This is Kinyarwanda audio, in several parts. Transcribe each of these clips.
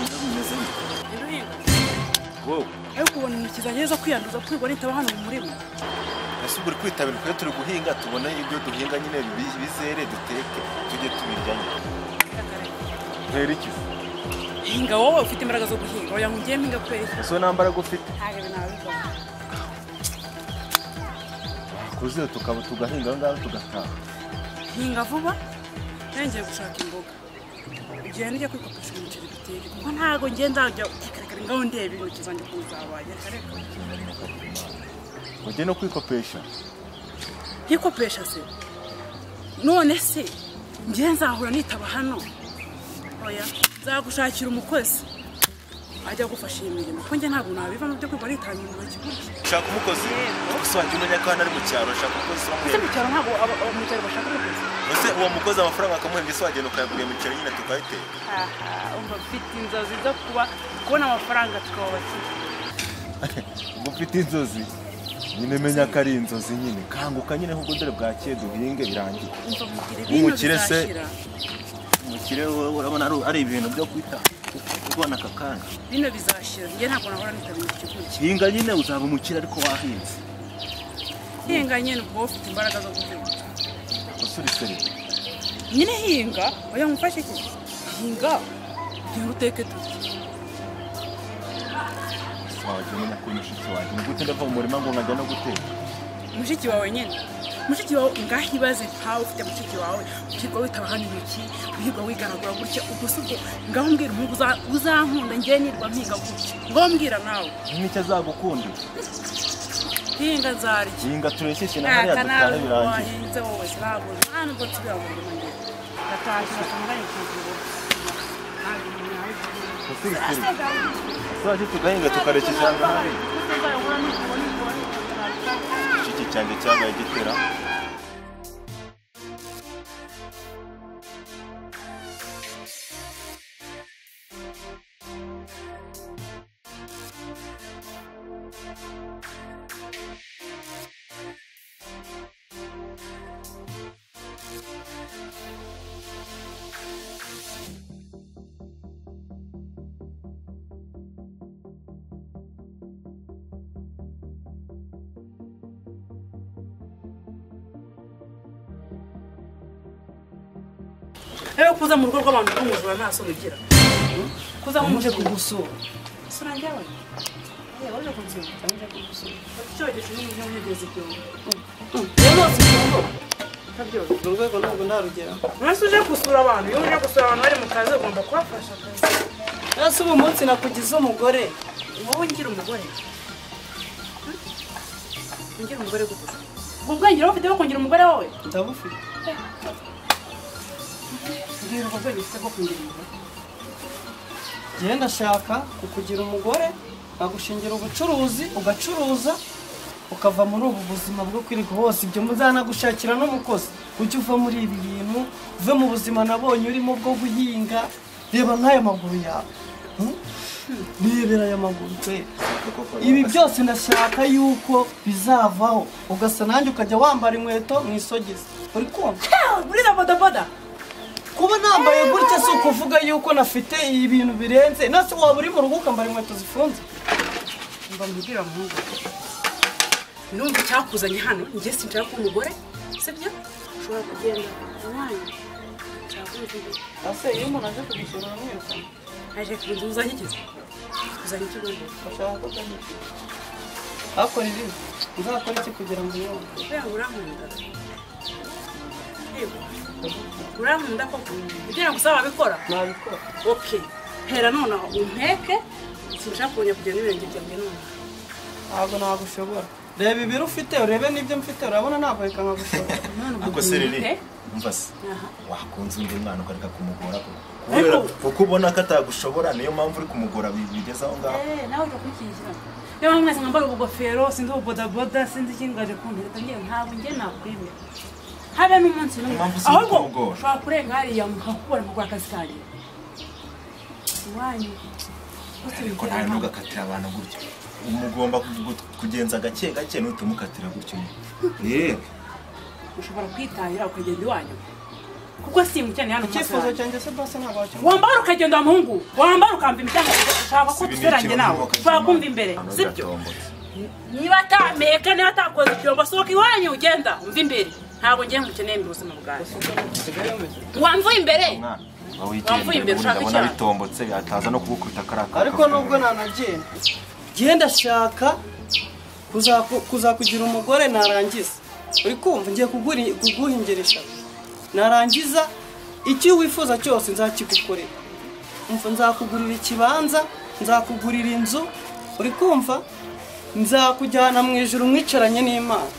bimeze Iruhinga. wowe Ariko ubona ikizageza kwiyanduza kwigwa nitaba hano mu murima. ese uri kwitabira ko turi guhinga tubona ibyo duhinga nyine bizere duteke tujye tubirya nyine ntera iki Hinga wowe ufite imbaraga zo guhinga oya ngiye mpinga kweri. ese nambaraga ufite Ntago binabikora. kuze tukaba tugahinga ngaho tugataha Hinga vuba. Ngiye gushaka imboga. Igihe nijya kwikopesha umuceri biteke kuko ntago ngiye nzajya kikarekare ngaho ndebe intoki zanjye kuzabaye kareka. ujye no kwikopesha Kwikopesha se. None se ngiye nzahura nitaba hano. Oya zagushakira umukozi. Ajya gufasha imirimo ko nge ntabwo nabiva mu byo kwigwa nitanye mu ntoki gutya. ushaka umukozi gusa wajya umenya ko hano ari mu cyaro ushaka umukozi Ese mu cyaro ntabwo mu cyaro bashaka umukozi. ese uwo mukozi amafaranga akamuhembye se wagenda ukayagurira mu cyaro nyine tukayiteka Aha umva mfite inzozi zo kubona amafaranga tukaba bakire. ubwo ufite inzozi nyine menya ko ari inzozi nyine kanguka nyine nk'ubwo dore bwakiye duhinge birangiye Umva mugire Umukire se. bizashira. umukire urabona ari ibintu byo kwita ubona aka kanya Bino bizashira nge ntabwo nahora nitabira ikiguki. hinga nyine uzaba umukire ariko wahinze Hinga nyine ubwo ufite imbaraga zo guhinga. usurisere Nyine hinga oya mufashe iki? Hinga. Ngiye uteke tu. wajya umenya ko mushiki wanjye ni gute ndava mu murima ngo nkajya no guteka Mushiki wawe nyine. Mushiki wawe ngahibaze ntawe ufite mushiki wawe. Ukirwa witaba hano intoki, uhirwa wigaragura gutya ubwo se ubwo ngaho mbwira umuhungu uzankunda ngiye nirwa mpiga gutya. Ngaho mbwira nawe. n'icyo azagukunda Hinga nzarya. hinga tureshyeshye na hariya dutahe birangiye wahinze wowe ntabwo nta nubwo tubira mu murima ngiye. Gatashye natunganye kugura. usurisere twaje tugahinga tukarekesha hano hari iki cyanjye cyabaye gitera Ewe kuza mu rugo rw'abantu kumujura nta soni ugira. Kuza muje kugusura. Sura njyawe. Yewe waje kunsura, waje kugusura. Cyogeje n'umuntu w'umugezi byo. Rero siko. Kabyo. urwego ntabwo ndarugera Mwese uje gusura abantu, iyo uje gusura abantu bari mu kazi ugomba kubafasha akazi. ese ubu munsi nakugize umugore Wowe ngira umugore. Ngira umugore gute? Ubwengero ufite bwo kungira umugore wawe? ndabufite Ngira ubwenge ufite bwo kungira umugore. njyewe ndashaka kukugira umugore nkagushingira ubucuruzi ugacuruza ukava muri ubu buzima bwo kwirirwa hose ibyo muzanagushakira n'umukozi ujye uva muri ibi bintu uve mu buzima nabonye urimo bwo guhinga reba nk'aya maguru yawe nirebera aya maguru pe ibi byose ndashaka yuko bizavaho ugasa nanjye ukajya wambara inkweto mu isogisi uri kumva Muri na bodaboda. kuba nambaye gutya si ukuvuga yuko nafite ibintu birenze nase waba uri mu rugo ukambara inkweto zifunze Mba mbibwira muhungu. Numva icyakuzanye hano njye sinshaka ko umugore sibyo ushobora kugenda umwanya ase iyo umuntu aje kugusura uramwirukana aje kunzu uzanye iki uzanye iki rwego bashaka ko utanyishyura hakora ibi uzakora iki kugira ngo uyumve kugira ngo urankunda yego urankunda koko kugira ngo usaba abikora nabikora okay hera none umpeke sinshaka kongera kugenda ibirenge byanjye none ntabwo nagushobora reba ibiro ufite urebe n'ibyo mfite urabona ntabwo reka nkagushobora ariko serere umva se wakunze undi mwana ukareka kumugora kubera kuko ubona ko atagushobora niyo mpamvu uri kumugora bigeze aho ngaho nawe uje kwikingira niba mwese mwambara ubugofero sinzi ububodaboda sinzi ikindi ngaje kumbwira ngiye ntabwo ngiye nakwemera habe n'umunsi n'umwe ahubwo ushobora kurenga hariya mukakubona mukora akazi kanjye iwanyu ariko nawe ntugakatira abantu gutya umugomba kugenza gake gake nutumukatira gutyo ushobora kwitangira ukagenda iwanyu kuko simukeneye hano. Icyifuzo cyanjye se basi ntabwo wambara ukagenda muhungu, wambara ukamva imiryango ushaka ko tuberanye nawe, ushaka kumva imbere sibyo? Niba atameka niba atakoze ibyombo sohoka iwanyu ugenda umva imbere, ntabwo ngiye mukeneye mu buzima bwawe. Wamvuye imbere wamvuye imbere ushaka cyane bitombotse ataza no kugukubita karaka. ariko nubwo nanagenda genda shaka kuzakugira umugore narangiza. Uri kumva ngiye kuguhingeresha narangiza icyo wifuza cyose nzakigukorera. Umva nzakugurira ikibanza, nzakugurira inzu, uri kumva nzakujyana mu ijuru mwicaranye n'Imana.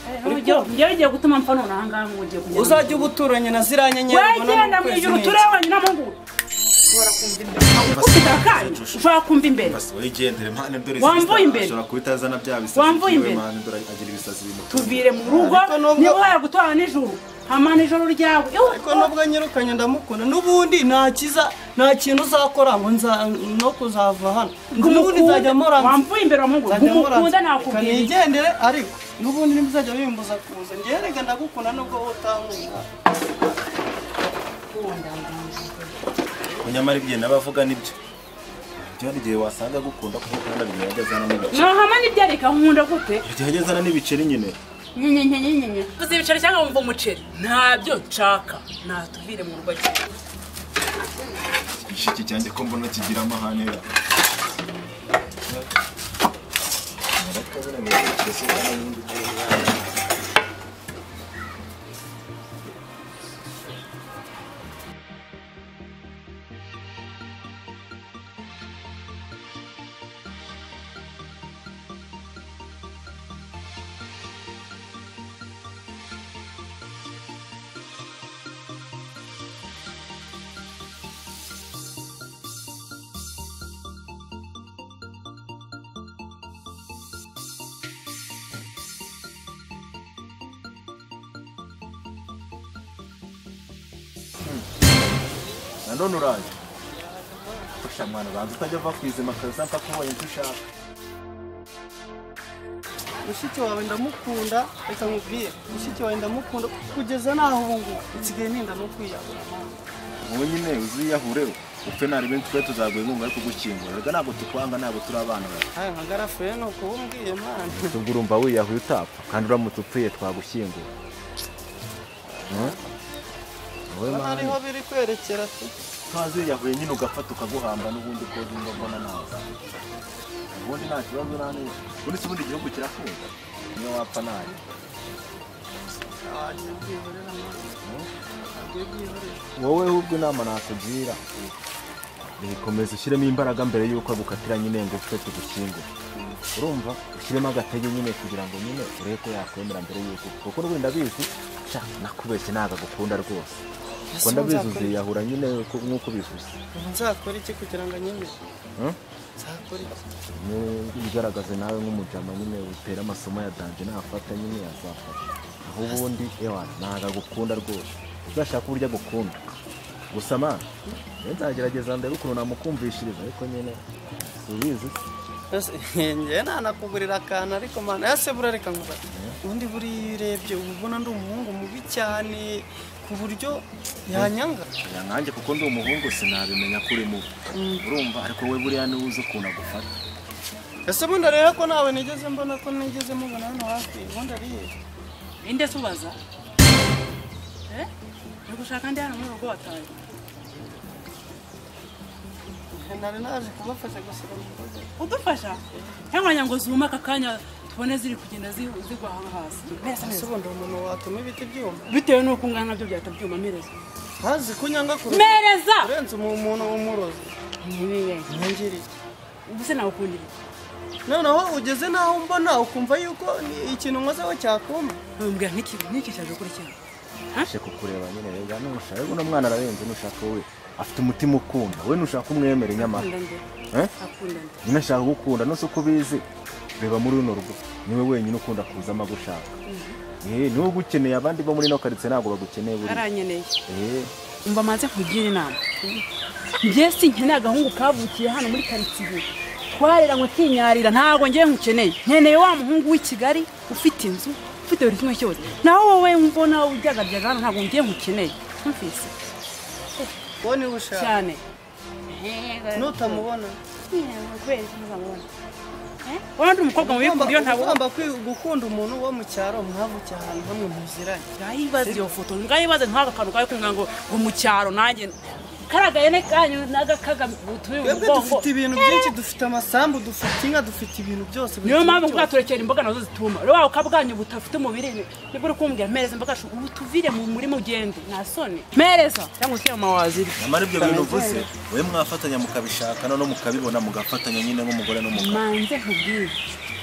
Ngiye gutuma mpfa none aha ngaha ngo ngiye kujya. Uzajya ubuturanye na ziranye nyewe mbona mu ijuru turebanye na Mungu. Ushaka kumva imbere. Wigendere mpane dore wamvuye imbere. Ushobora kubitazana bya bisazi. Wamvuye imbere. Agira ibisazi bimuto. Tuvire mu rugo niba waya gutwara nijoro. Hamana ijoro ryawe. Ariko nubwo nyirukanye ndamukunda n'ubundi nta kintu uzakora ngo no kuzava hano. N'ubundi nzajya mora. Wamvuye imbere wa Mungu. Umukunda nakubwira. Kanigendere ariko n'ubundi nimuzajya bimbuza kuza. Ngerega ndagukunda nubwo utankunda. Kunyamara ibyo nabavuga nibyo. Byo ngiye wasanga gukunda kuko kandi bigezana n'ibiceri. Hama nibyareka nkunda gute? Bigezana n'ibiceri nyine. Nyenyenyenyenyenye. Uzi ibiceri cyangwa wumva umuceri? Ntabyo nshaka. Natuvire mu rugo cyawe. Ishiki cyanjye ko mbona kigira amahane ya. None uraje fasha mwana bantu utajya va kwizima kaza kakubonye ntushaka. Mushiki wawe ndamukunda reka nkubwiye mushiki wawe ndamukunda kugeza naho ngo ikigaye ninda no kwiyahura. Wowe nyine uziyahure upfe nari benshi twe tuzaguye ngo ariko gukingura rega ntabwo tukwanga ntabwo turi abana bawe. Haye nkagarafuye no kubumbwiye mana tugurumba wiyahuye utapfa kandi uramutse upfuye twagushyingura. Hariho biri kwerekera tu ntazi yahuye nyine ugafata ukaguhamba n'ubundi ko ndabona naza ubundi nta kibazo nane ubundi se ubundi igihugu kirafunga niyo wapfa nayo. Wowe ahubwo inama nakugira bikomeza ushyiremo imbaraga mbere y'uko agukatira nyine ngo ufite tugushyingura. Urumva ushyiremo agatege nyine kugira ngo nyine urebe ko yakwemera mbere y'uko kuko n'ubundi ndabizi nakubeshye ntago agukunda rwose. Kwanda bizuze yahura nyine nk'uko bivuze. Nzakora iki kugira ngo anyemere? Nzakora iki? Bigaragaze nawe nk'umujama nyine utera amasomo ya danje nafata nyine yazafata. Aho ubundi ntago agukunda rwose. Uzashaka uburyo agukunda. Gusa mana nzagerageza ndebe ukuntu namukumvishiriza ariko nyine ubizi. Njye nanakugurira akantu ariko mana yase burareka nkuba. Ubundi burirebye ubona ndi umuhungu mubi cyane ku buryo yanyanga. Yankanjye kuko ndi umuhungu sinabimenya kuri mu. Urumva ariko we buriya ni uzi ukuntu agufata. Ese bundi rero ko nawe nigeze mbona ko nigeze mubona hano hafi. Bundi ariye. Inde subaza? Gushaka ndi hano mu rugo wataye. Nari naje kubafasha gusura mu rugo. Udufasha? Cyangwa ngo zuma akanya tubone ziri kugenda zigwa hasi. Ese bundi umuntu watuma ibiti byuma. Bitewe nuko ungana nabyo byatabyuma mereza. Hazi kunyanga kure. Mereza. Urenze umuntu w'umurozi. Nibiye. Nkingiri. Ubuse nawe ukundira. Noneho ugeze naho mbona ukumva yuko ikintu nkozeho cyakuma. Umbwira n'iki cyaje kuri cyane. Ashe kukureba nyine rega nushaka uno mwana ararenze nushaka wowe afite umutima ukunda we nushaka umwemere nyamara akunda nyine ashaka gukunda no se uko bizi reba muri runo rugo niwe wenyine ukunda kuza amagushaka niwe gukeneye abandi bo muri no karitsiye ntabwo bagukeneye buri aranyeneye umva manze kugira inama njye sinkeneye agahungu kavukiye hano muri karitsiye twarera ngo tinyarira ntago ngiye nkukeneye nkeneye wa muhungu w'i Kigali ufite inzu ufite buri kimwe cyose naho wowe mbona ujyagaryaga hano ntago ngiye nkukeneye mfise wowe niwe ushaka cyane nutamubona kubera iki ntuzamubona wabandi umukobwa mubi ku buryo ntabwo ugomba gukunda umuntu wo mu cyaro mwavukiye ahantu hamwe muziranye ngayibaze iyo foto ngayibaze nk'aka kantu kari kumwe ngo mu cyaro nanjye karagaye ne kanyu n'agakaga butuye twebwe dufite ibintu byinshi dufite amasambu dufite inka dufite ibintu byose niyo mpamvu bwaturekera imboga nazo zituma rero wawe ukabwanyu butafite umubiri nibwo uri kumbwira mpereza imboga ubu tuvire muri mugende nta soni mpereza cyangwa se mama waziri nyamara ibyo bintu uvuze wowe mwafatanya mukabishaka no mukabibona mugafatanya nyine nk'umugore n'umugabo manze nkubwire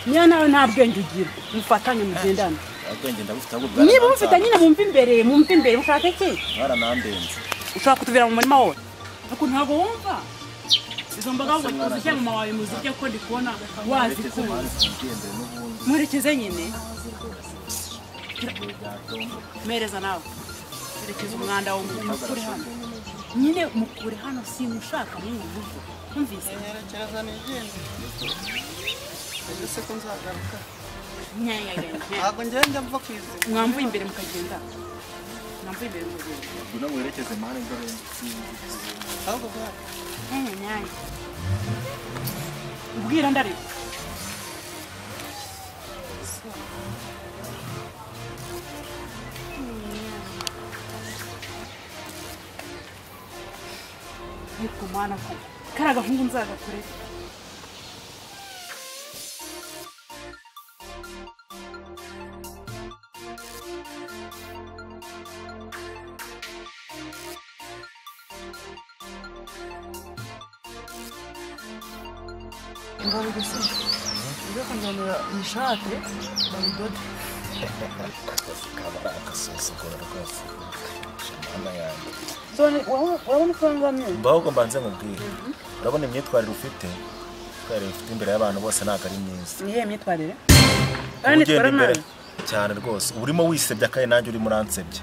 niyo nawe nta bwenge ugira mufatanye mugendane ubwenge ndabufite ahubwo niba mufite nyine mumva imbere mushaka iki mwaranandenze ushaka kutuvira mu murima wowe ariko ntabwo wumva izo mboga ngo tuzijye mu mawawe muzirye ko ndi kubona wazikunda muherekeze nyine mpereza nawe herekeza umwanda wo mukure hano nyine mukure hano simushaka niba uvuze kumvise nyerekereza nigende ese ko nzagaruka nyayayaya ntabwo ngenda mva kwizera mwamvuye imbere mukagenda mwamvuye imbere mukagenda ngwino mwerekeze mane dore ahubwo bwa nyanya ubwira ndari ariko mana ko kari agahungu nzagakore ngabo gusa ndio kanjamira ishate babidode kabara akasoso kora rwose shamba yanjye so wabona kwanga mye mbahubwo mbanze nkubwire urabona imyitwarire ufite imbere y'abantu bose ntabwo ari myiza niye myitwarire ugenda imbere cyane rwose urimo wisebya kandi nanjye urimo uransebya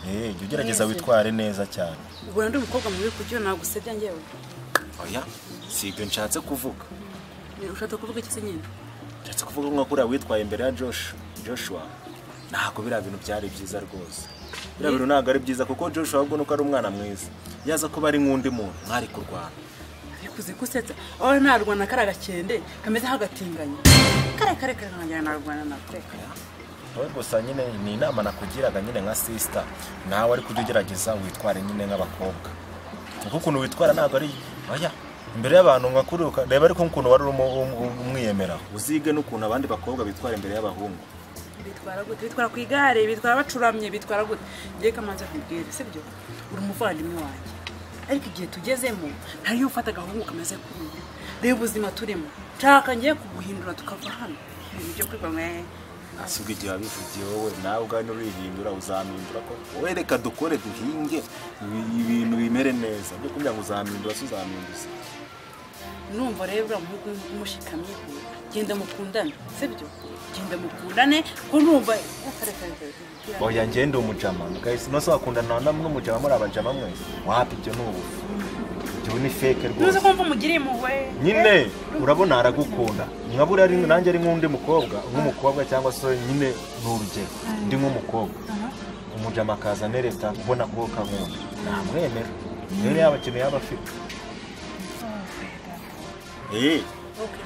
jya ugerageza witware neza cyane ubwo ndi umukobwa mubi kugira nagusebya njyewe oya si ibyo nshatse kuvuga ushatse kuvuga iki se nyine nshatse kuvuga nko kuriya witwaye imbere ya Joshua ntabwo biriya bintu byari byiza rwose biriya bintu ntabwo ari byiza kuko Joshua ahubwo nuko ari umwana mwiza yaza kuba ari nk'undi muntu mwari kurwana ariko kusetsa aho ntarwana kari agakende kameze nk'agatinganya kare kanjye narwana nakureka wowe gusa nyine ni inama nakugiraga nyine nka sister nawe ari kujya ugerageza witware nyine nk'abakobwa kuko ukuntu witwara ntabwo ari oya imbere y'abantu nkakuruka reba ariko ukuntu wari umwiyemera uzige n'ukuntu abandi bakobwa bitwara imbere y'abahungu bitwara gute bitwara ku igare bitwara bacuramye bitwara gute ngiye kamanze kubwira sibyo uri umuvandimwe wanjye ariko igihe tugezemo ntariyo ufata agahungu kameze kuri reba ubuzima turimo nshaka ngiye kuguhindura tukava hano ibintu byo kwigwa mwe asubwa igihe wabivugiye wowe nawe ubwanyu urihindura uzampindura ko wowe reka dukore duhinge ibintu bimere neza byo kugira ngo uzampindura se uzampinduza numva rero uriya muhungu umushikamye genda mukundane sibyo genda mukundane ko numva oya ngende umujama guys no so akundana n'umujama muri abajama mwese wapi ibyo nubu ibyo ni fake rwose nuze ko mva mugiriye impuhwe nyine urabona aragukunda nkabura ari nanjye ari nk'undi nk'umukobwa cyangwa se nyine n'urugero ndi nk'umukobwa umujama akaza nereta ubona ko kankunda namwemera rero yaba kintu yaba afite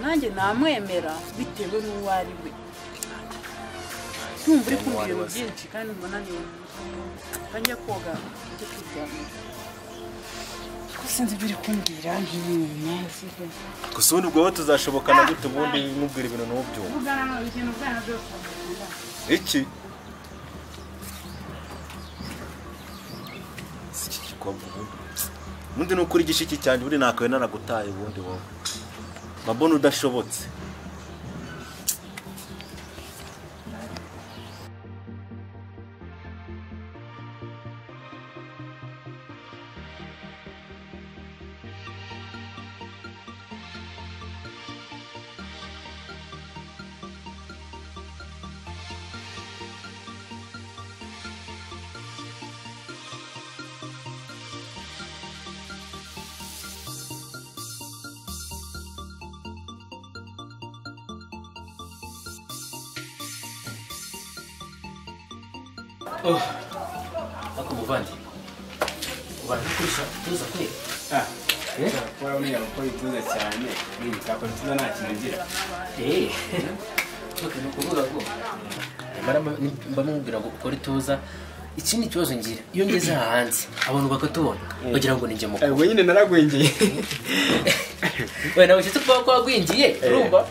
nanjye namwemera bitewe n'uwo ari we ntumva uri kumva ibintu byinshi kandi mbona niwe kanjye koga njye kwiryamira ko sinzi ibyo uri kumbwira neza gusa ubundi ubwo tuzashobokana gute ubundi nkubwira ibintu n'ubyumva uvugana nawe ikintu uvugana byose iki si iki gikombe ubundi ni ukuri igishiki cyanjye buri nakawe naragutaye ubundi wowe mbona udashobotse ako muvandi Ubarakoresha tuza kwe. Kwa mimi yakora ituza cyane. Ni kakora ituza nta kintu ngira. Okay, nukuvuga ngo bamubwira ngo ukore tuza. Ikindi kibazo ngira iyo ngeze hanze abantu bakatubona bagira ngo ninjye mukuru. Wewe nyine naragwingiye. Wewe nawe cyitse kuba kwagwingiye urumva?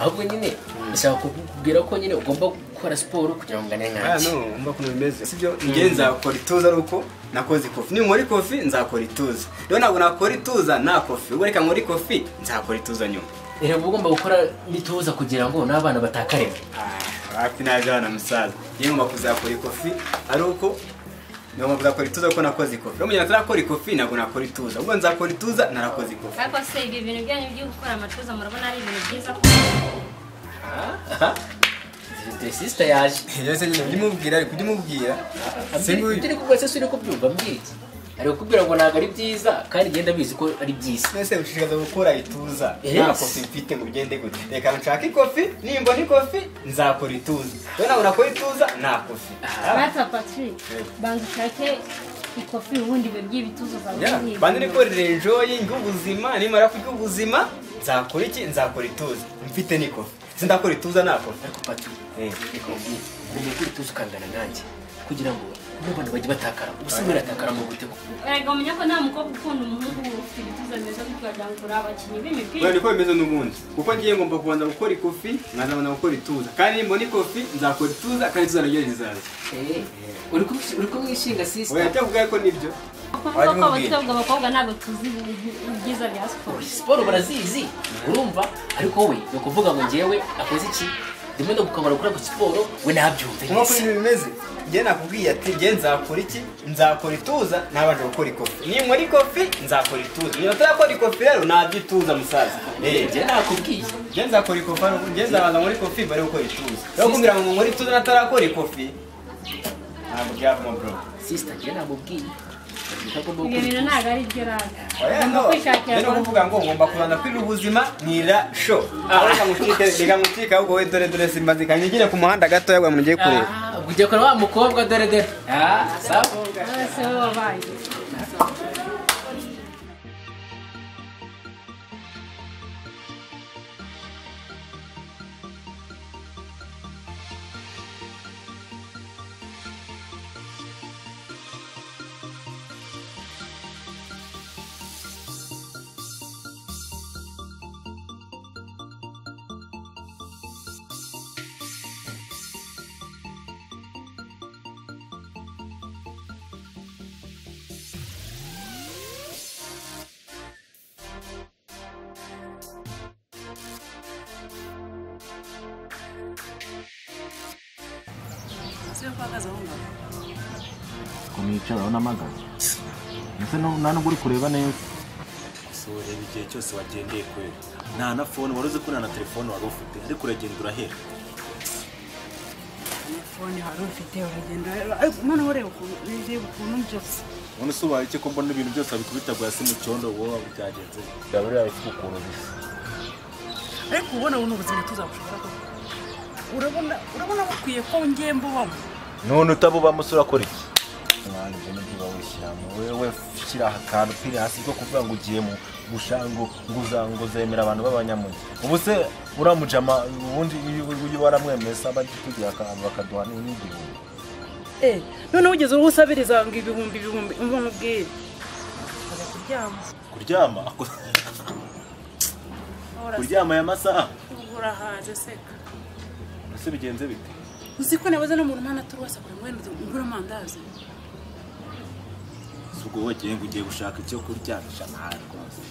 Ahubwo nyine ndashaka kubwira ko nyine ugomba gukora siporo kugira ngo ngane nkanjye. No, umva kuno bimeze. Sibyo ngenza gukora ituza ruko nakoze kofi. Ni muri kofi nzakora ituza. Rero ntabwo nakora ituza na kofi. Ubwo reka muri kofi nzakora ituza nyuma. Rero ugomba gukora nituza kugira ngo n'abana batakarema. Hafi najana musaza. Yego makuzakora ikofi ari uko no makuzakora ituza ko nakoze ikofi. Rero munyana tarakora ikofi ntabwo nakora ituza. Ubwo nzakora ituza narakoze ikofi. Ariko se ibi bintu byanyu byo gukora amatuza murabona ari ibintu byiza ko The sister yaje. Yose nyine ndimubwira ari kudimubwira. Turi kubwese suri kubyumva mbwiki. Ari kubwira ngo naga ari byiza kandi genda bizi ko ari byiza. Nese ushikaza gukora ituza. Nta kofi mfite ngo ugende gute. Reka nshaka ikofi, nimba ni kofi nzakora ituza. Rero nabona ko ituza nta kofi. Bata Patrick banza ushake ikofi ubundi by'ibituzo zawe. Bandi nikorera enjoy ngubuzima nimara kurya ubuzima nzakora iki nzakora ituza. Mfite ni kofi. Sindakora ituza nta kofi. Ariko Patrick ngomba tuza ukangana nanjye kugira ngo n'abantu bajye batakara usubira atakara mu gutego. Erega umenya ko nta mukobwa ukunda umuhungu ufite ibituza bimeze gutyo wagira ngo uri abakinnyi b'imipira. Bari ko bimeze n'ubundi. Kuko ngiye ngomba kubanza gukora ikofi nkazabona gukora ituza. Kandi nimba ni kofi nzakora ituza kandi ituza naryo rizaza. Uri kumwishinga sister. Oya cyavuga ko nibyo. Kuvuga ko abatwebwe abakobwa ntabwo tuzi ibyiza bya siporo. Siporo barazizi urumva ariko wowe no kuvuga ngo ngewe akoze iki ndimo no gukamara kuri siporo we nabyumve. Nko kuri bimeze. Ngiye nakubwiye ati ngiye nzakora iki nzakora ituza nabanje gukora ikofi. Ni muri kofi nzakora ituza. Niba tarakora ikofi rero nabyituza musaza. Ngiye nakubwiye. Ngiye nzakora ikofi ngiye nzabanza muri kofi bari gukora ituza. Rero kumbira ngo muri ituza natarakora ikofi. Ntabwo byavamo bro. Sister ngiye namubwiye. Ibyo bintu ntabwo ari byo ranga. Ugomba kwishakira no kuvuga ngo ngomba kubanza kwiga ubuzima nira show. Reka ngucika ahubwo we dore simbazi kanyigire ku muhanda gato yagwa mu ngiye kureba. Ujye kora wa mukobwa dore. Sawa. Ese wabaye. Kumicara urabona amagana. Ese nubwo uri kureba neza. Sore igihe cyose wagendeye kwe. Nta na phone waruze ko na telefone wari ufite ariko uragenda urahera. Telefone hari ufite uragenda ariko none ureba ukuntu byose. None subaye iki ko mbona ibintu byose abikubita gwa simu cyondo wowe byagenze. Ndabura afite ukuntu bisa. Ariko ubona uno buzima tuzabushobora ko. Urabona bakwiye ko ngembo bamo. None utabuba musura kora iki? Mwana je n'ibyo wishyiramo wewe shira akantu piri hasi bwo kuvuga ngo ugiye mu gushango nguzango zemera abantu b'abanyamugi. Ubu se uramujama ubundi uyu waramwemesa bagitugira akantu bakaduha n'igihumbi. None ugeze urusabiriza ngo ibihumbi umva mubwire. Kuryama. Kuryama ya masaha. Urahaje seka. Ese bigenze bite? Uziko nabaza no mu mpana turwasa kure mwene ngura mandazi. Ubwo wagiye ngo ugiye gushaka icyo kuryamisha ntari rwose.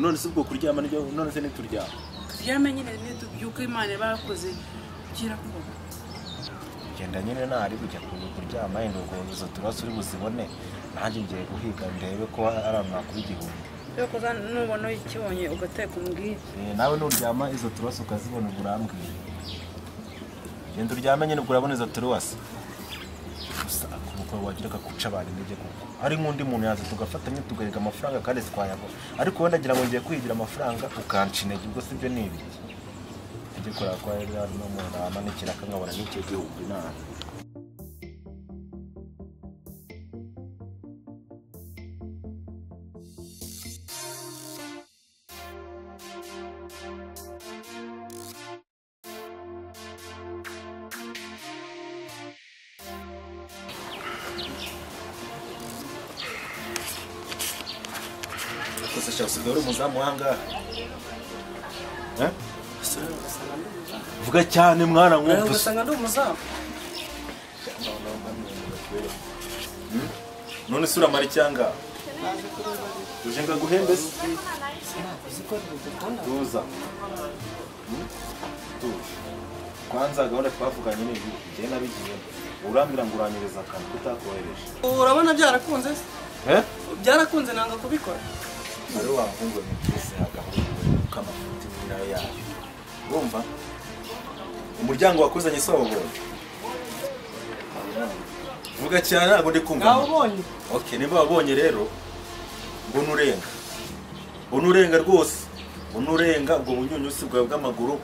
None se ubwo kuryama n'ibyo none se nituryama. Turyame nyine n'uko Imana bakoze kugira ko. Genda nyine ntari kujya kuryama yenda ubwo izo turasi uri buzibone nanjye ngiye guhiga ndebe ko ari nakuri igihumbi. Yoko nubona ikibonye ugateka umbwire. Nawe nuryama izo turasi ukazibona urambwira. Genda uryame nyine urabona izo turasi. Gusa kuko wagira guca abantu intege kuko ari nk'undi muntu yaza tugafatanya tugahega amafaranga kandi twayabo ariko wenda ngira ngo ngiye kwigira amafaranga ukanca intege ubwo sibyo nibi tujye kora kwa rero no mu nama n'ikiraka nkabona n'icyo gihugu inama. ariko se shaka usigaye uri umuzamu wanga vuga cyane mwana nkumva ugasanga ndi umuzamu none se uramara icyanga uje ngaguhembe se tuza kwanza gahunda twavuganye ni ibi njye nabigiyemo urambwira ngo uranyereza akantu kutakohereje urabona byarakunze se byarakunze nanga kubikora ari wahungu ni twese agahungu k'amafuti nayo yayo urumva umuryango wakuzanye se wabonye vuga cyane ntabwo ndi kumva nawubonye okay niba wabonye rero mbona urenga rwose unurenga ubwo bunyunyusi bwawe bw'amaguru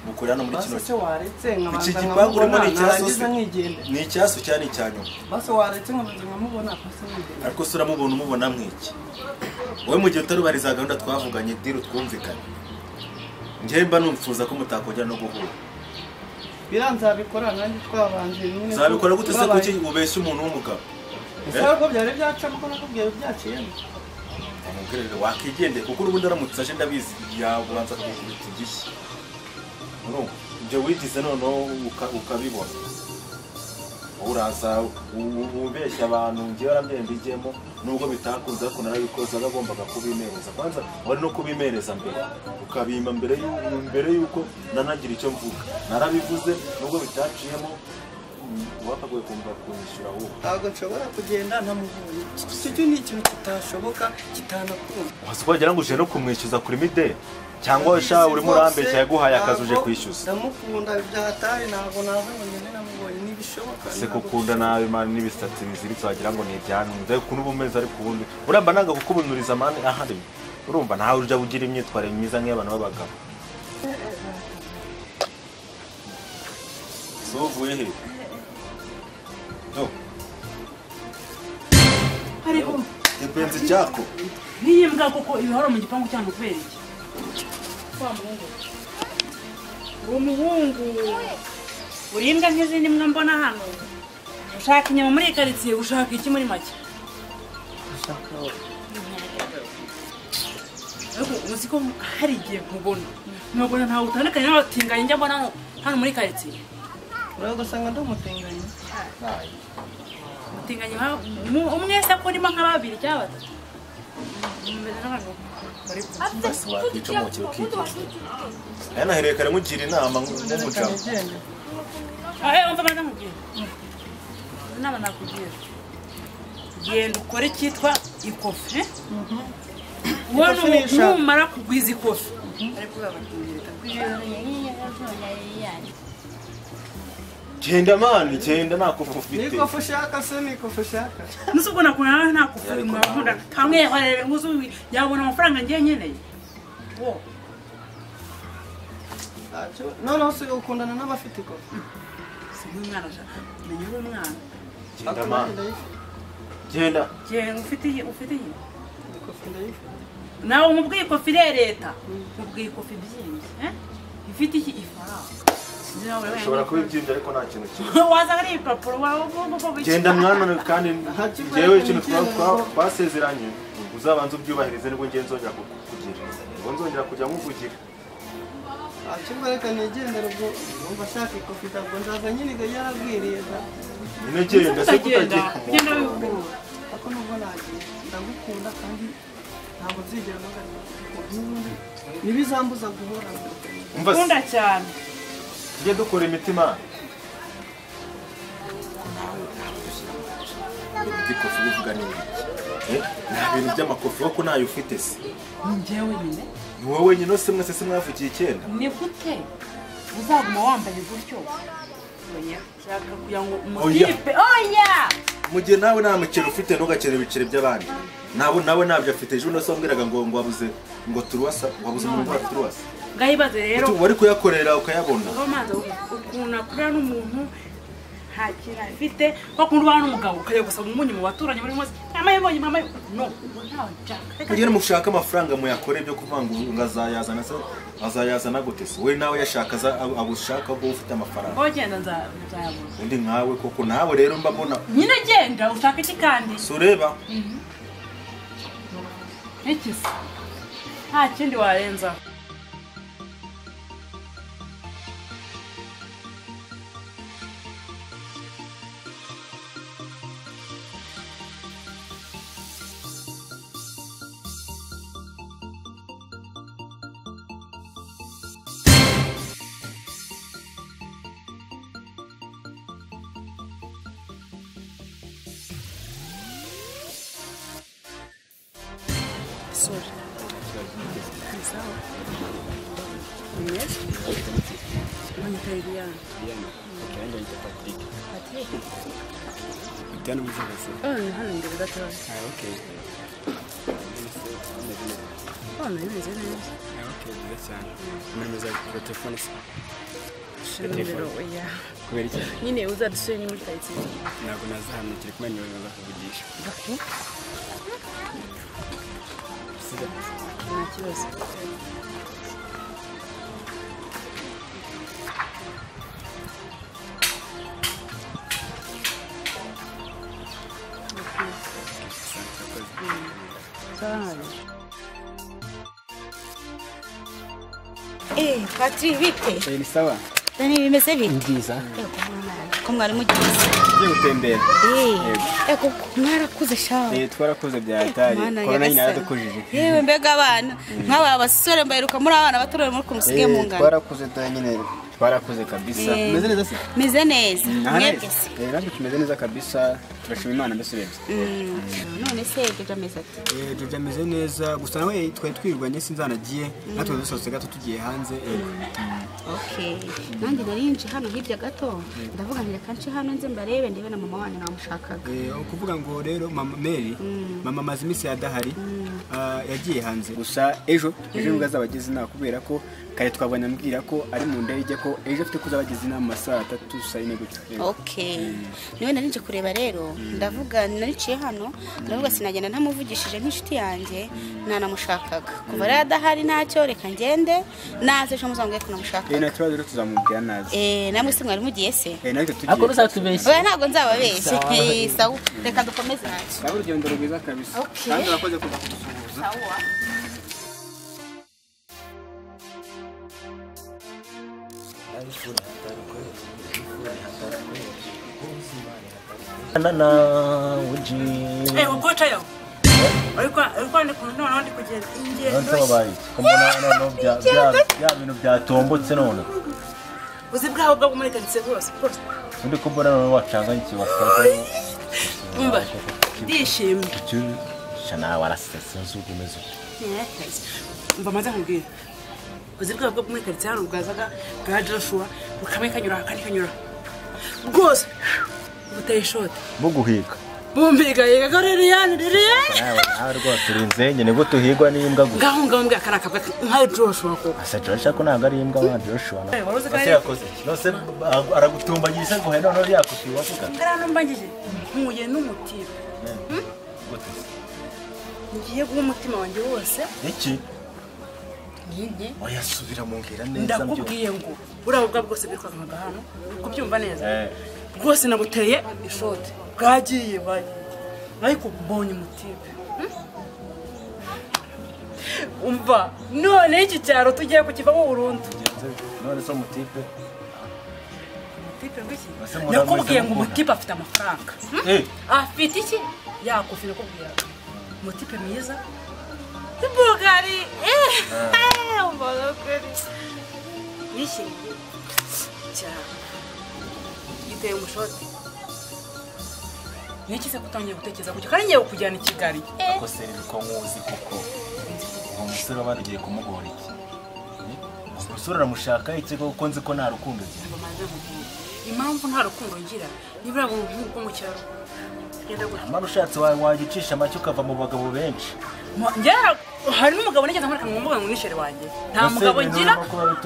bukorana muri kino base waretse nkabanza iki gipangu urimo ni icyaso nkigende ni icyaso cyane icyanyuma base waretse nkabanza nkamubona akase nkigende ariko se uramubona umubona mwiki wowe mu gihe utarubariza gahunda twavuganye diro twumvikanye njye mba numfuza ko mutakongera no guhura biranzabikora nanjye twabanje nyine zabikora gute se kuki ubeshya umuntu w'umugabo ko byari byacamo ko nakubwiye byaciyemo amubwirire wakigendeye kuko urubundi aramutse aje ndabizi yabanza kubikubita igishyi ibyo wigize noneho ukabibona uraza ubeshya abantu ngewe arambye mbigemo nubwo bitakunze ariko narabikoze agombaga kubimereza kwanza wari no kubimereza mbere ukabima mbere yuko nanagira icyo mvuga narabivuze nubwo bitaciyemo wakagoye kumva kunyishyura ahubwo ntabwo nshobora kugenda ntamubonye icyo ni ikintu kitashoboka kitanakunda wasi wagira ngo uje no kumwishyuza kuri mideli cyangwa usha urimo urambeshya yaguhaye akazi uje kwishyuza ndamukunda byataye ntabwo naza ngo ngende namubonye nibishoboka se kukunda nabi mani n'ibisatsi biziritse wagira ngo ni ibyanunze kuno bumeze ari kubundi uramba nanga kukubunuriza mani ahari urumva ntawe urya ugira imyitwarire myiza nk'abantu b'abagabo so uvuye he hariho kipenzi cyako niyi mbwa koko ibihora mu gipangu cyane kubera iki kwa muhungu umuhungu uri imbwa nk'izindi mbwa mbona hano ushaka inyama muri karitsiye ushaka iki muri make ariko uzi ko hari igihe nkubona ntawe utandukanye n'abatinganye njya mbona hano muri karitsiye uragusanga ndi umutinganye umutinganye umwe se ko urimo nka babiri cyangwa batatu mumeze n'abantu bari basi wakwicomokera ukigisha aya nahereye kare mugira inama nk'umujama umva maze nkubwira inama nakugira genda ukore icyitwa ikofi numara kugwiza ikofi ariko genda mani genda nta kofu ufite nikofu ushaka se nikofu ushaka nusubwo nakuna nta kofu mwakunda kamwe yarebe nguzu yabona amafaranga ngiye nkeneye wo noneho se ukundana n'abafite ikofi umwana ashaka menya uri umwana genda mani genda ufite iyi nawe umubwiye ikofi leta umubwiye ikofi byimbye ifite iki ifaranga ushobora kuba ibyimbye ariko nta kintu kimwe waza ari ibipapuro genda mwana kandi njyewe ikintu twasezeranye uzabanza ubyubahirize nibwo ngiye nzongera kukugira ubwo nzongera kujya nkuvugira akimba reka nigendera ubwo umva ashaka ikofi ntabwo nzaza nyine yarabwiriye nyine genda se kutagira genda wikurura ariko nubwo nagiye ndagukunda kandi ntabwo nzigera n'ubundi ntibizambuza guhora nkunda cyane tujye dukora imitima ikofi bivuga ni iki nta bintu by'amakofi kuko ntayo ufite se ni njyewe nyine ni wowe nyine se mwese se mwavugiye icyenda ni gute uzaguma wambaye gutyo ushaka kugira ngo umutipe oya mu gihe nawe nta mukino ufite ntugakene ibiceri by'abandi nawe ntabyo afite ejo unase wambwiraga ngo wabuze ngo turuwasa wabuze umuntu wa turuwasa ngayibaze rero wari kuyakorera ukayabona umanza ukuntu akurira n'umuntu nta kintu afite bakunda ubana n'umugabo ukajya gusaba umunyu mu baturanyi buri munsi mama yabonye mama no ntawe nshaka kugira mushaka amafaranga muyakore byo kuvuga ngo azayazana se azayazana gute se we nawe yashaka abushaka ko ufite amafaranga ngo genda nzayabona undi nkawe koko nawe rero mbabona nyine genda ushaka iki kandi sureba iki se nta kindi warenzaho Sorry. Sawa. Yes. Mwanita Eliana. Kaenda ita Patrick. Patrick. Tena mzee sasa. Hano ndio gatoya. Okay. Imeze neza. Okay, byiza cyane. Muremeza ku telefone se. Shimiro ya. Kubera iki? Nyine uzadusubire muri kayitsi. Ntabwo nazahanukira kumenya ibintu bakuvugisha. Nta kibazo. Patrick bite? Ni sawa. Dani bimeze bite? Nziza. Ko mwari mugize. Tugiye gutembera. Eko mwarakuze shawe. Twarakuze bya hatari. Corona nyine yaradukujije. Yewe mbega abana. Nk'aba abasore mbaheruka muri abana batorere muri kumusige mu ngano. Twarakuze nyine. Twarakuze kabisa. Meze neza se? Meze neza. Mwebwe se? Natwe tumeze neza kabisa. Turashima Imana mbese urebye. None se Jojo ameze ati? Jojo ameze neza. Gusa nawe twari twirwanye sinzanagiye. Natwe dusohotse gato tugiye hanze. Okay. Nanjye narinje hano hirya gato. Ndavuga nti reka nce hano nze mbarebe ndebe na mama wanyu namushakaga. Ukuvuga ngo rero mama Mary, mama maze iminsi yadahari. Yagiye hanze. Gusa ejo nibwo azabageze inama kubera ko kare twabonye ambwira ko ari mu ndege ko ejo afite kuzabageza inama masaa 3 saa 4 gutyo. Okay. Niwe narinje kureba rero ndavuga nariciye hano ndavuga sinagenda ntamuvugishije nk'inshuti yanjye nanamushakaga. Kuva rero adahari ntacyo reka ngende naze ejo muzambwiye ko namushakaga. Na turaje tuzamubwira naze. Namwe se mwari mugiye se? Natwe tugiye. Ako rusatubeshye. Oya ntago nzababeshye. Sawa. Reka dukomeze nacu. Sawa urugendo rwiza kabisa. Kandi urakoze kuva kudusuhuza. Sawa. na uji ukocha yo alikuwa ndi kunona ndi kugenda ingendo nto bayi kumbona no bya bintu byatombotse none uzi bwaho bwo muri kanditse rwose ndi kumbona none wacanganye kibasaza umba ndishimye shana warasese nzugumeze umva maze nkubwira uzi bwaho bwo muri kanditse hano bwazaga bwa Joshua bukamwe kanyura kandi kanyura rwose buteye shoti buguhiga bumbiga yega Liliane nawe rwose urinze nyine ngo tuhigwa n'imbwa gusa ngaho mbwa kana kabwa nka Joshua ko asa Joshua ko ntago ari imbwa wa Joshua ase yakoze nose aragutumbagisha ngo heno no yakufiwa kuka ngarano mbangije nkuye n'umutima gute ngiye guha umutima wanjye wose iki nyine oya subira mu ngira neza ndakubwiye ngo urabwa bwose bikwaga hano kubyumva neza rwose nabuteye ishoti bwagiye ariko mbonye umutipe umva none iki cyaro tugiye kukivamo burundu none so umutipe ngiki nakubwiye ngo umutipe afite amafaranga afite iki yakufira kubwira umutipe mwiza ibugari umbona kweli iki cyaro giteye umushoti niki se kutangiye gutekereza kuko kandi ngiye kujyana i Kigali ko se niko nkuzi kuko uwo musore bagiye kumugora iki umusore aramushaka iki kuko nzi ko nta rukundo impamvu nta rukundo ngira nibura ngo nk'uko mu cyaro genda gutya amara ushatse wagicisha amacyo ukava mu bagabo benshi ngera hari n'umugabo nigeze nkora kumwumva ngo ni sheri wanjye nta mugabo ngira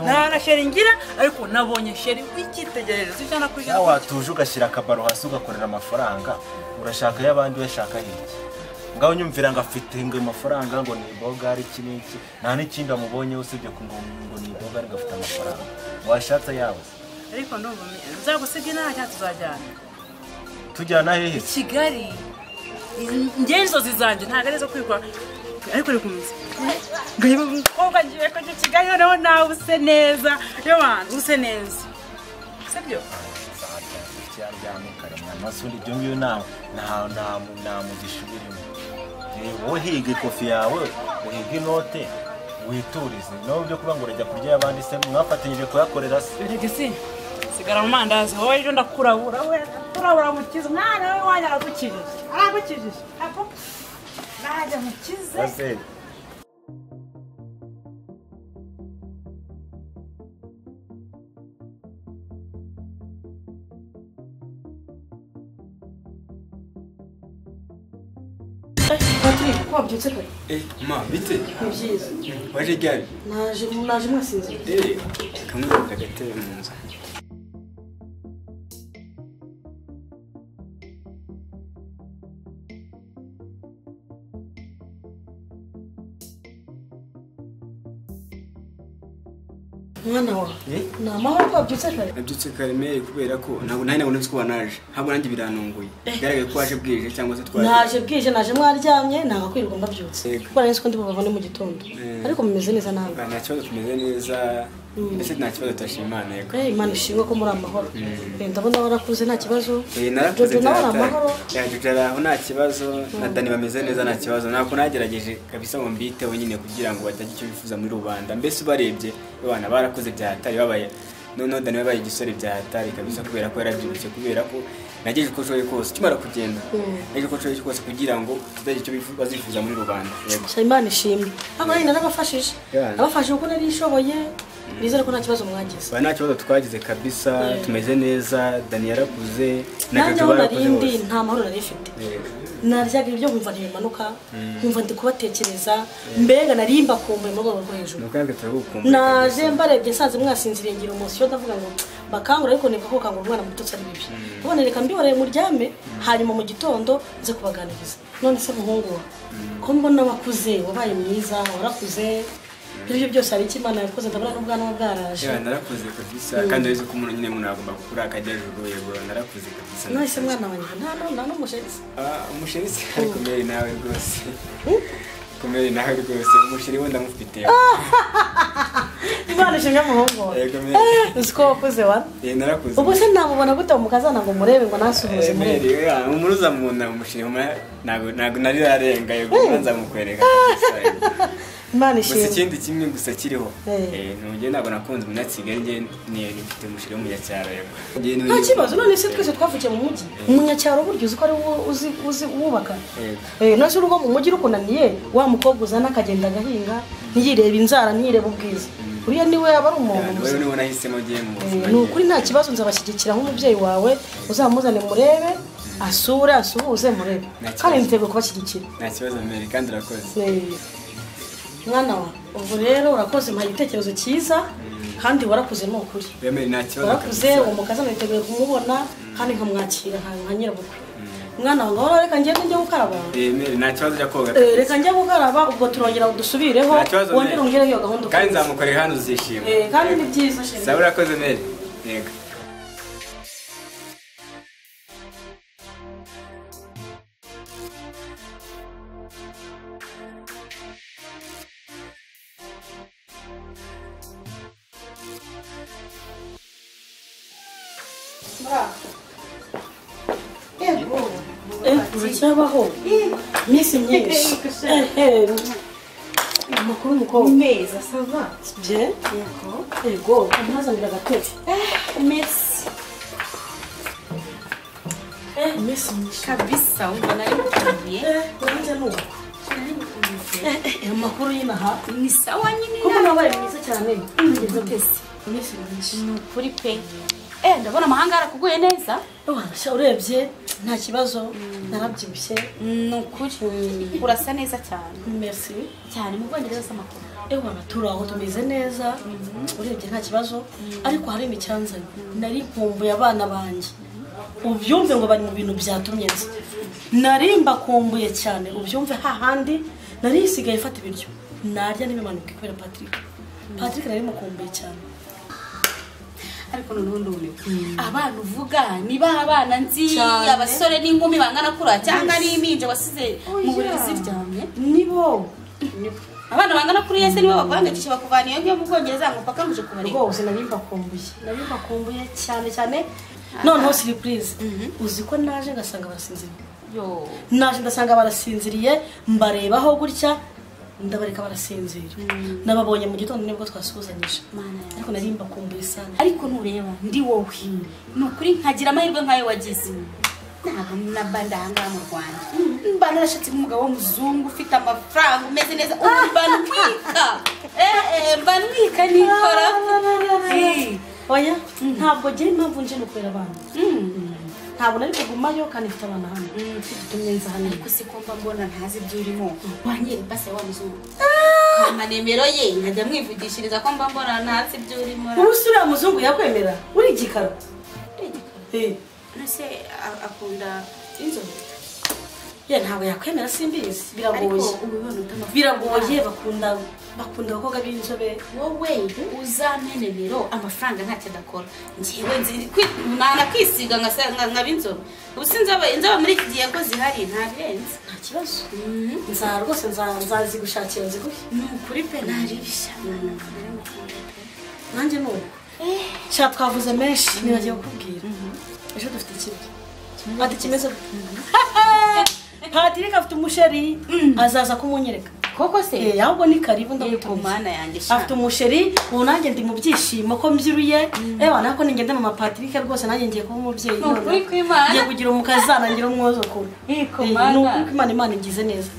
nta na sheri ngira ariko nabonye sheri w'icyitegererezo cyana kujya nawe watuje ugashyira akabaro hasi ugakorera amafaranga urashaka y'abandi washaka iki ngaho nyumvira ngo afite ngo amafaranga ngo ni bogari iki n'iki nta n'ikindi amubonye usibye ngo ni bogari gafite amafaranga washatse yawe ariko ndumva nzagusiga inaha cyangwa tuzajyana tujyana hehe Kigali ngenzo zizanje ntago ari zo kwikwa ariko rikomeza ngaho umukobwa ngiye kujya Kigali noneho nawe use neza yo bantu use neza sibyo amasuri ibyo ngiyo nta mugisha ubirimo wowe higa ikofi yawe uhiga inote witurize nawe byo kuba ngo urajya kurya abandi se mwafatanyije kuyakorera se rege si sigara mu mandazi wowe ejo ndakurabura we turabura mukiza mwana we wanjye aragukijije apo najya mukize Patrick, kwa byutse kare. Ma, bite? Ni byiza. Waje ryari? Naje mwasinze. Kamwe kagateye mu nzu. Mwana wa. Na amahoro kwa byutse kare. Nabyutse kare mere kubera ko ntabwo nzi ko wanaje. Ntabwo nanjye biranunguye. Garagaye ko waje bwije cyangwa se twaje. Naje bwije naje mwaryamye nanga kwirirwa mbabyutse. Kuko nari ko ndi bubavane mu gitondo. Ariko mumeze neza nawe. Nta kibazo tumeze neza. Ese nta kibazo tashima Imana yego. Imana ishimwe ko muri amahoro. Ndabona warakuze nta kibazo. Narakuze nawe amahoro. Yajujara nta kibazo. Na Dani bameze neza nta kibazo. Nako nagerageje kabisa ngo mbiteho nyine kugira ngo batagira icyo bifuza muri rubanda. Mbese barebye abana barakoze byatari babaye. None Dani babaye igisore byatari kabisa kubera ko yarabyibutse kubera ko nageje ko shoye kose kimara kugenda. Nageje ko shoye kose kugira ngo tuzagira icyo bazifuza muri rubanda. Yego. Imana ishimwe. Aba ari narabafashije. Abafashije uko nari ishoboye. Nizere ko nta kibazo mwagize. Nta kibazo twagize kabisa, tumeze neza, Dani yarakuze, nanjye narindi nta mahoro nari ifite. Naryaga ibyo nkumva ntimanuka, nkumva ndi kubatekereza, mbega narimba kumbuye mu rwego rwo hejuru. Nukange turagukumbuye. Naje mbarebye sanze mwasinziriye ngira umunsi yo ndavuga ngo bakangura ariko niko ko kangura umwana muto cyari bibi. Ubone reka mbiboreye muryame hanyuma mu gitondo nze kubaganiriza. None se muhungu wa ko mbona wakuze wabaye mwiza warakuze ibyo byose ari Imana yakoze ndabona n'ubwana bwaraje. Narakuze kabisa kandi uzi ko umuntu nyine umuntu agomba gukura akajya juru yego narakuze kabisa. None se mwana wanjye nta n'umusherisi. Umusherisi ariko mbere nawe rwose. Kumere nawe rwose umusheri we ndamufite. Imana ishimwe muhungu. Yego mbere. Usko wakuze wa? Narakuze. Ubwo se namubona gute umukazana ngo murebe ngo nasuhuze murebe. Umuruza mu nda umusheri ntago nari rarenga yego nza mukwereka kabisa. Imana ishimwe. Gusa ikindi kimwe gusa kiriho. Nongeye ntabwo nakunze umunyakigali nge nifite umusheri w'umunyacyaro yego. Nta kibazo none se twese twavukiye mu mujyi. Umunyacyaro buryo uzi ko ari uzi wubaka. Nase urugo mu mujyi rukunaniye wa mukobwa uzana akagenda agahinga ntiyireba inzara ntiyireba ubwiza. Uriya niwe aba ari umuntu. Wewe niwe nahisemo giye mu buzima. Ni ukuri nta kibazo nzabashyigikira nk'umubyeyi wawe uzamuzane murebe asure asuhuze murebe. Kandi niteguye kubashyigikira. Nta kibazo mbere kandi urakoze. Mwana wa ubwo rero urakoze mpa igitekerezo cyiza kandi warakuze no ukuri. Warakuze umukazana niteguye kumubona kandi nkamwakira nka nyirabukwe. Mwana wangu wara reka njye gukaraba. Nta kibazo cyo koga. Reka njye gukaraba ubwo turongera dusubireho wongera ongere iyo gahunda. Kandi nzamukorera hano uzishima. Kandi ni byiza sheri. Sawa urakoze Mary. Yego. Uracyabaho iminsi myinshi. Amakuru umukobwa meza sava bye yego ntazanira agatebe merci merci myinshi kabisa umva nari mukumbuye nanjye nuko amakuru y'inaha ni sawa nyine kuko nabaye mwiza cyane ngeze pesi merci myinshi ni ukuri pe ndabona amahanga arakuguye neza washa urebye nta kibazo narabyibushye ni ukuri urasa neza cyane merci cyane mu Bwongereza s'amakuru ewana turaho tumeze neza urebye nta kibazo ariko hari imicyanzanye nari nkumbuye abana banjye ubyumve ngo bari mu bintu byatumye nzi nari mbakumbuye cyane ubyumve hahandi nari isigaye ifata ibiryo narya n'ibimanuka kubera Patrick nari mukumbuye cyane ariko none abana uvuga niba abana nzi abasore n'inkumi bangana kura cyangwa n'impinja wasize mu burezi ziryamye nibo abana bangana kuri yese nibo baguhangayikisha bakuvana iyo ngiyo mu Bwongereza ngo paka muje kubareka rwose nabimbakumbuye cyane noneho surprise uzi ko naje ngasanga barasinziriye naje ndasanga barasinziriye mbarebaho gutya ndabareka barasinzira nababonye mu gitondo nibwo twasuzanyije ariko narimbakumbuye sana ariko nureba ndi wowe nukuri nkagira amahirwe nkayo wagize ntabwo nabandanga mu Rwanda mbana nashatse umugabo w'umuzungu ufite amafaranga umeze neza mbanwika nikora oya ntabwo gira impamvu nje nukwera abana ntabwo nari kugumayo kandi mfite abana hano tutumye nza hano ariko sikomba mbona ntazi ibyo urimo wanyere base wa muzungu kama nemero ye nkajya mwivugishiriza ko mba mbona ntazi ibyo urimo urusura muzungu yakwemera uri gikaro nase akunda inzobe ntabwo yakwemera simbizi biragoye bakunda abakobwa b'inzobe wowe uzamene nimero amafaranga ntacyo adakora njyewe nanakwisiga nkaba inzobe ubu sinzobe inzobe muri iki gihe ko zihari nta birenze nta kibazo rwose nzazigushakira ziguhe ni ukuri pe naribishya nanjye ni uko sha twavuze menshi nibagiye kukubwira ejo dufite ikibi ati kimeze Patrick afite umusheri azaza kumunyereka koko se ahubwo ni karibu ndamutumana yanjye afite umusheri ubu nanjye ndi mu byishimo ko mbyiruye nako ningende mama Patrick rwose nanjye ngiye kuba umubyeyi ngiye kugira umukazana ngira umwuzukuru nuko Imana ingize neza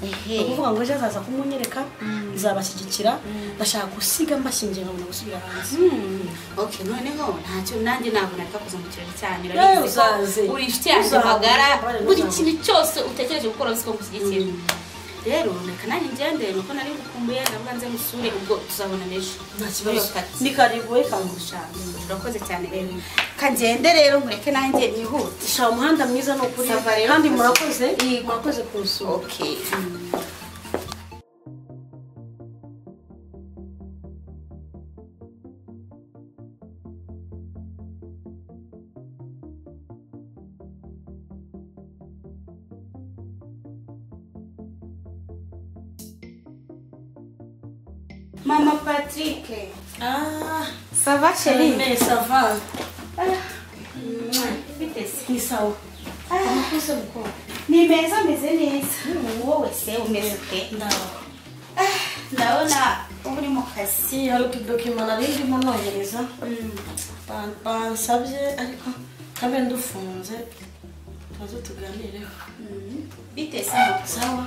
ukuvuga ngo ejo azaza kumunyereka nzabashyigikira ndashaka gusiga mbashyingiye nkabona gusubira hanze okay noneho ntacyo nanjye nabona akakuza mu kirori cyane uri inshuti yanjye magara buri kintu cyose utekereje gukora siko gushyigikiye rero reka nanjye ngende nuko nari gukumbuye nabwo nze musure ubwo tuzabona n'ejo nta kibazo ni karibu we kangusha urakoze cyane rero kangende rero mureke nanjye nihute sha umuhanda mwiza no kuri kandi murakoze kusura okay Mama Patrick. Ça va chérie? Mais ça va. Vitesse. Ni sawa. Amakosa mko. Ni meza neza. Wowe se umeze ute? Ndaona uri mu kazi. Hari utudokima narindimo nohereza. Bansabye ariko kabe ndufunze. Tuzo tuganireho. Vitesse. Sawa.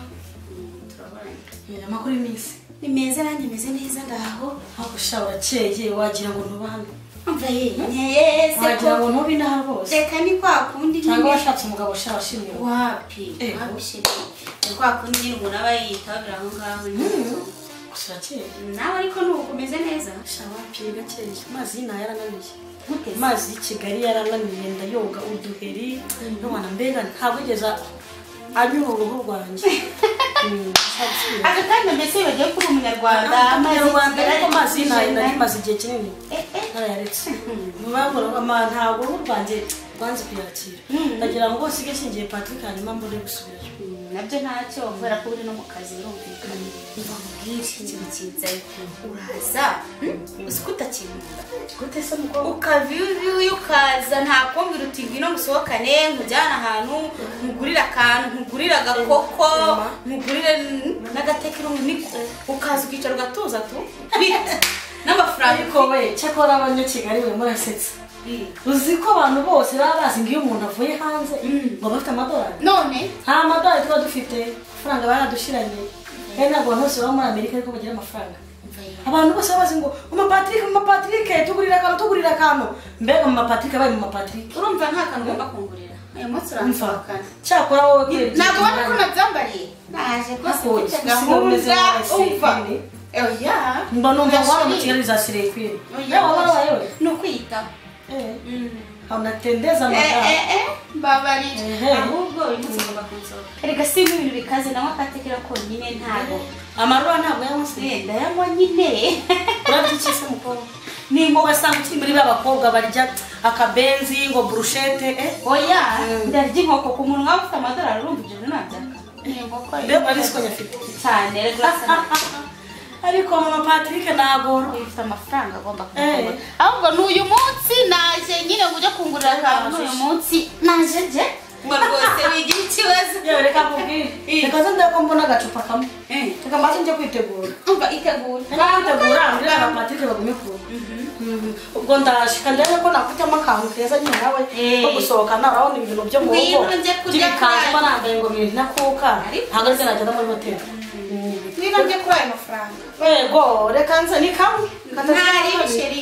Turabona. Amakuru iminsi. Ni meza nanjye meze neza ndaho aho ushobora cyeye wagira ngo ntubane umva yese wagira ngo ntubi naho bose reka ni kwa kundi cyangwa washatse umugabo ushashimira wapi ni kwa kundi nyine umuntu aba yitabira aho ngaho gusa cyeye nawe ariko nukomeze neza shawapi gakeye mazi na yarananiye mazi y'Kigali yarananiye ndayoga uduheri n'ubana mbega ntabugeza anyura uruhu rwanjye aka kandi mbese bagiye kuri umunyarwanda ariko mazi nari mazi igihe kinini narayaretse ntabwo uruhu rwanjye rwanze kuyakira ndagira ngo sige shingiye Patrick hanyuma mbone gusubirayo nabyo ntacyo kubera ko uri no mu kazi birumvikana niba mubwinshi ikintu cyiza uraza usikuta kinunda gutese mukobwa ukavivi ukaza nta kumbwira uti ngwino musohokane nkujyana ahantu nkugurira akantu nkugurira agakoko nkugurire n'agatekero niko ukaza ukicara ugatuza tu n'amafaranga ariko we cyakora abanyakigali we murasetsa uzi ko abantu bose baba bazi ngo iyo umuntu avuye hanze ngo bafite amadolari none nta madolari tuba dufite amafaranga baradushiranye ntabwo abantu bose baba muri Amerika ariko bagira amafaranga abantu bose bazi ngo mama Patrick tugurira akantu mbega mama Patrick abaye mama Patrick urumva nta kantu ugomba kungurira ayo munsi uramfakana cyakora wowe bwire ntabwo ubona ko nabyambariye naje rwose mfite gahunda umva oya mba numva waba mu Kigali zasiriye kwiri yawe ni ukwiyitaho unatendeza magara babarira ahubwo imuzigomba kunsohoka erega si ibintu bikaze nawe akatekera ko nyine ntago amarura ntabwo yamusi ndayanywa nyine urabyikise mukobwa ni ngo wasanga ukiri muri b'abakobwa barya akabenzi ngo brushete oya ndarya inkoko ku munwa ufite amadolari urumva ibyo nabyaka inkoko mbega arisiko nyafite cyane rwose ariko mama Patrick nagoro ufite amafaranga agomba kumugura ahubwo n'uyu munsi naje nyine ngo ujye kungurira akantu n'uyu munsi naje nje ngo rwose wigira ikibazo yewe reka nkubwire reka nze ndeko mbona agacupa kamwe reka maze njye kwitegura umva itegura kwitegura mbwira mama Patrick bagume ku ubwo ndashika ndebe ko nakujyamo akantu keza nyine nawe ko gusohokana urabona ibintu byo mu rugo by'ibikanzu mba nambaye ngo biri nakuka ntabwo nzi najya muri hoteli wino njye kuri ayo mafaranga yego reka nze ni kamwe ntari ibiceri